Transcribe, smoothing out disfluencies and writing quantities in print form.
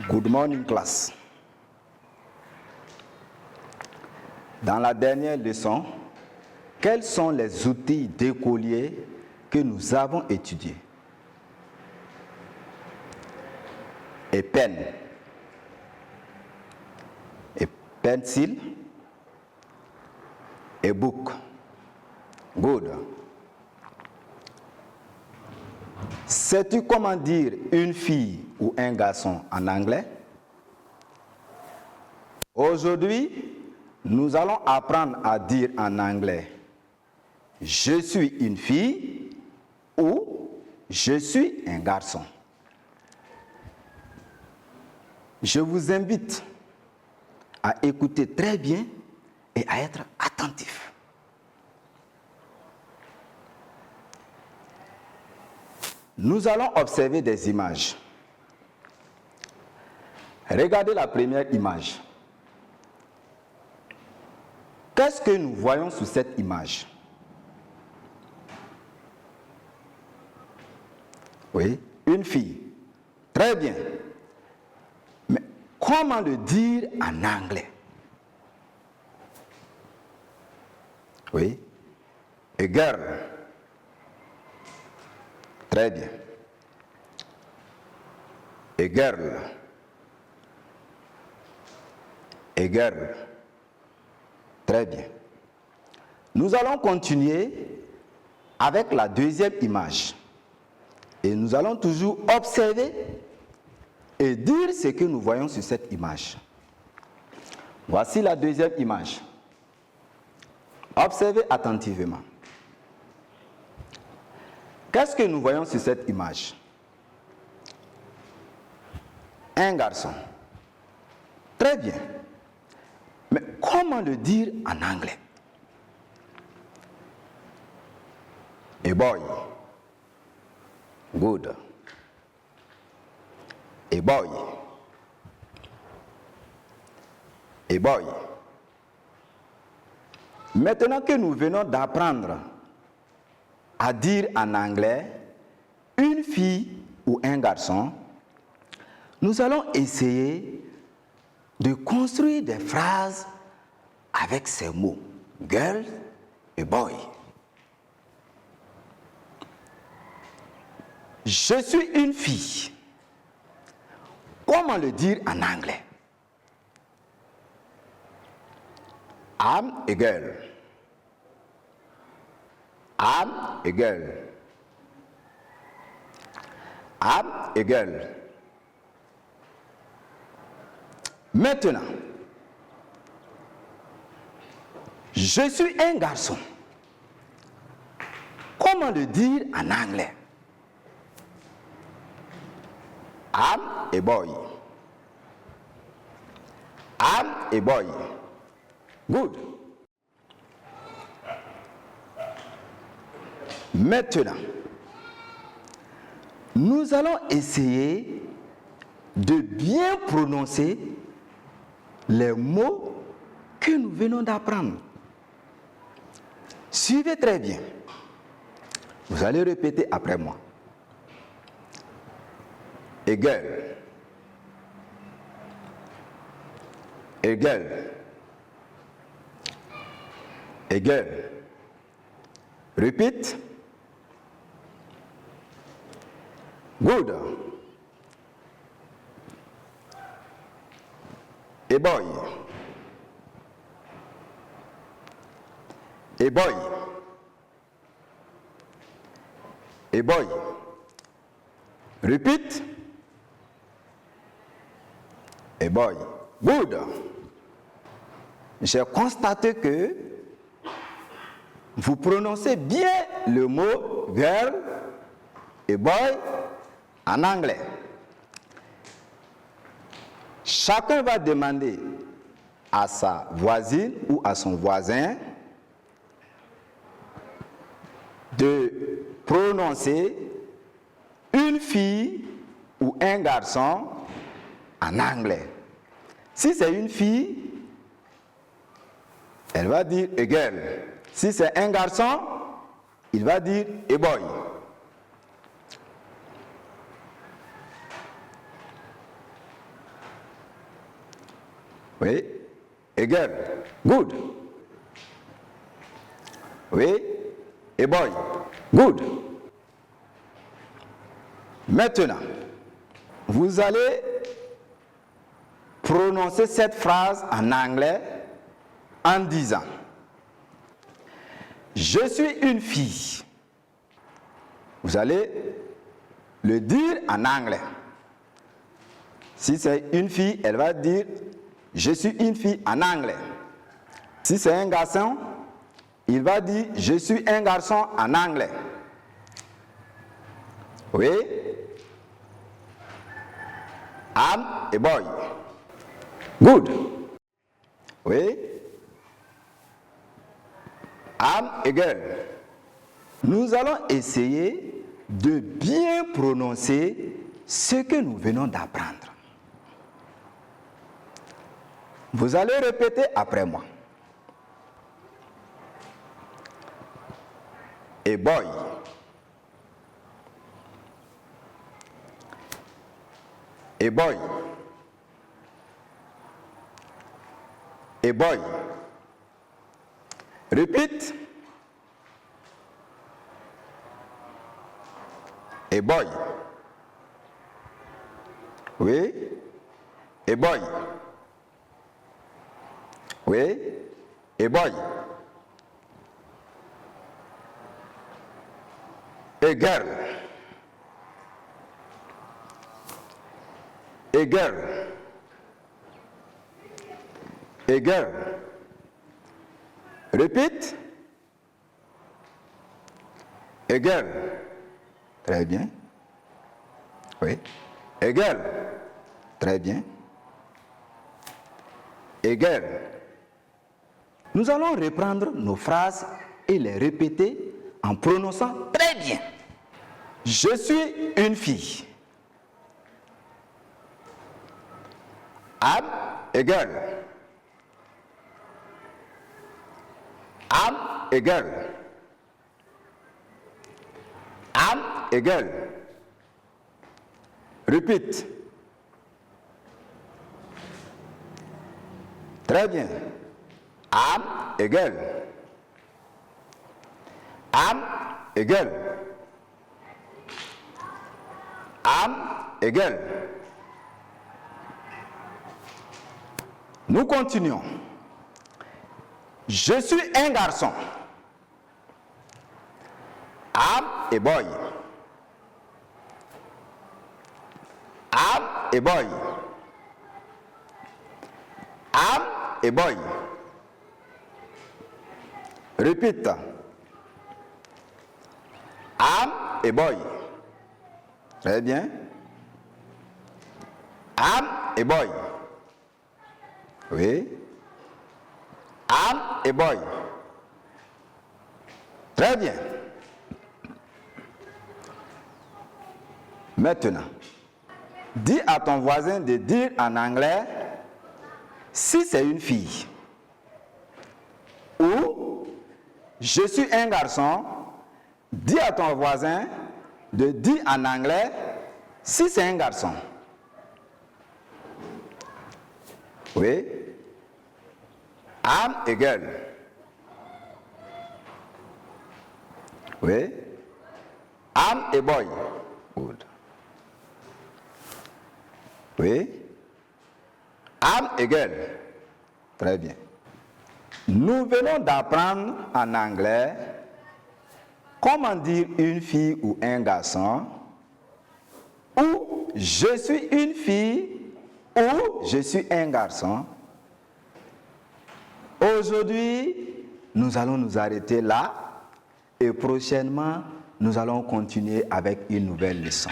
Good morning class. Dans la dernière leçon, quels sont les outils d'écolier que nous avons étudiés? Et pen, et pencil, et book. Good. Sais-tu comment dire une fille ou un garçon en anglais? Aujourd'hui, nous allons apprendre à dire en anglais « Je suis une fille » ou « Je suis un garçon ». Je vous invite à écouter très bien et à être attentif. Nous allons observer des images. Regardez la première image. Qu'est-ce que nous voyons sur cette image? Oui, une fille. Très bien. Mais comment le dire en anglais? Oui, a girl. Très bien. A girl. A girl. Très bien. Nous allons continuer avec la deuxième image. Et nous allons toujours observer et dire ce que nous voyons sur cette image. Voici la deuxième image. Observez attentivement. Qu'est-ce que nous voyons sur cette image? Un garçon. Très bien. Mais comment le dire en anglais? A boy. Good. A boy. A boy. Maintenant que nous venons d'apprendre à dire en anglais une fille ou un garçon, nous allons essayer de construire des phrases avec ces mots, girl et boy. Je suis une fille. Comment le dire en anglais? I'm a girl. I'm a girl. I'm a girl. Maintenant, je suis un garçon. Comment le dire en anglais? I'm a boy. I'm a boy. Good. Maintenant, nous allons essayer de bien prononcer les mots que nous venons d'apprendre. Suivez très bien. Vous allez répéter après moi. A girl. A girl. A girl. Repeat. Good. A boy. A boy. A boy. Repeat. A boy. Good. J'ai constaté que vous prononcez bien le mot girl et boy en anglais. Chacun va demander à sa voisine ou à son voisin de prononcer une fille ou un garçon en anglais. Si c'est une fille, elle va dire a girl. Si c'est un garçon, il va dire a boy. Oui. A girl. Good. Oui. A boy. Good. Maintenant, vous allez prononcer cette phrase en anglais en disant « Je suis une fille ». Vous allez le dire en anglais. Si c'est une fille, elle va dire « Je suis une fille » en anglais. Si c'est un garçon, il va dire « Je suis un garçon » en anglais. Oui. I'm a boy. Good. Oui. I'm a girl. Nous allons essayer de bien prononcer ce que nous venons d'apprendre. Vous allez répéter après moi. A boy. A boy. A boy. Repeat. A boy. Oui. A boy. Oui. A boy. A girl. A girl. A girl. Repeat. A girl. Très bien. Oui. A girl. Très bien. A girl. Nous allons reprendre nos phrases et les répéter en prononçant très bien. Je suis une fille. I'm a girl. I'm a girl. I'm a girl. Repeat. Très bien. I'm a girl. I'm a girl. I'm a girl. Nous continuons. Je suis un garçon. I'm a boy. I'm a boy. I'm a boy. Repeat. I'm a boy. Très bien. I'm a boy. Oui. I'm a boy. Très bien. Maintenant, dis à ton voisin de dire en anglais si c'est une fille. Ou je suis un garçon. Dis à ton voisin de dire en anglais si c'est un garçon. Oui. I'm a girl. Oui. I'm a boy. Good. Oui. I'm a girl. Très bien. Nous venons d'apprendre en anglais comment dire une fille ou un garçon, ou je suis une fille ou je suis un garçon. Aujourd'hui, nous allons nous arrêter là et prochainement, nous allons continuer avec une nouvelle leçon.